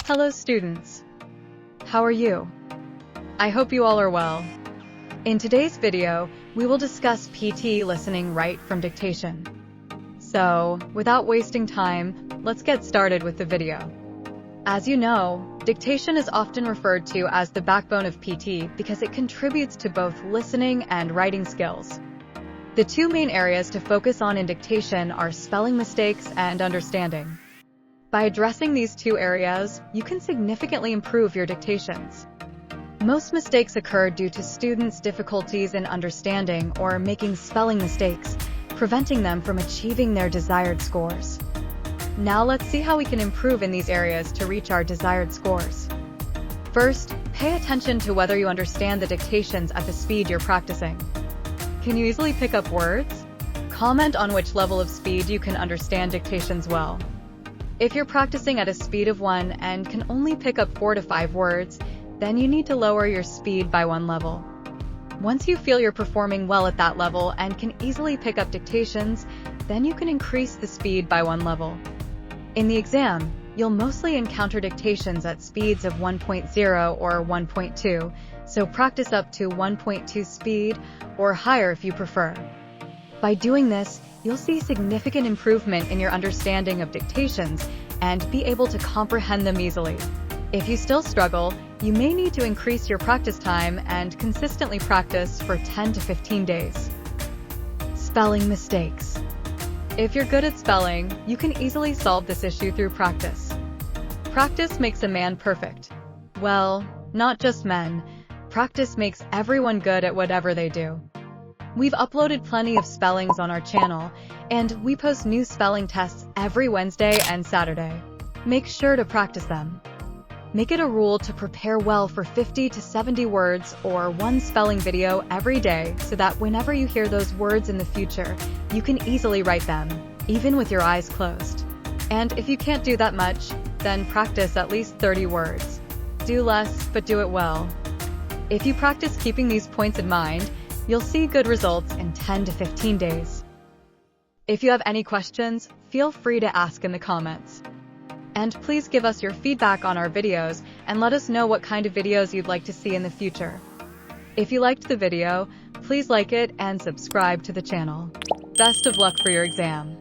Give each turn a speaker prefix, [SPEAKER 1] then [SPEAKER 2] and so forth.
[SPEAKER 1] Hello students! How are you? I hope you all are well. In today's video, we will discuss PTE listening right from dictation. So, without wasting time, let's get started with the video. As you know, dictation is often referred to as the backbone of PTE because it contributes to both listening and writing skills. The two main areas to focus on in dictation are spelling mistakes and understanding. By addressing these two areas, you can significantly improve your dictations. Most mistakes occur due to students' difficulties in understanding or making spelling mistakes, preventing them from achieving their desired scores. Now let's see how we can improve in these areas to reach our desired scores. First, pay attention to whether you understand the dictations at the speed you're practicing. Can you easily pick up words? Comment on which level of speed you can understand dictations well. If you're practicing at a speed of 1 and can only pick up 4 to 5 words, then you need to lower your speed by 1 level. Once you feel you're performing well at that level and can easily pick up dictations, then you can increase the speed by 1 level. In the exam, you'll mostly encounter dictations at speeds of 1.0 or 1.2, so practice up to 1.2 speed or higher if you prefer. By doing this, you'll see significant improvement in your understanding of dictations and be able to comprehend them easily. If you still struggle, you may need to increase your practice time and consistently practice for 10 to 15 days. Spelling mistakes. If you're good at spelling, you can easily solve this issue through practice. Practice makes a man perfect. Well, not just men. Practice makes everyone good at whatever they do. We've uploaded plenty of spellings on our channel, and we post new spelling tests every Wednesday and Saturday. Make sure to practice them. Make it a rule to prepare well for 50 to 70 words or one spelling video every day so that whenever you hear those words in the future, you can easily write them, even with your eyes closed. And if you can't do that much, then practice at least 30 words. Do less, but do it well. If you practice keeping these points in mind, you'll see good results in 10 to 15 days. If you have any questions, feel free to ask in the comments. And please give us your feedback on our videos and let us know what kind of videos you'd like to see in the future. If you liked the video, please like it and subscribe to the channel. Best of luck for your exam.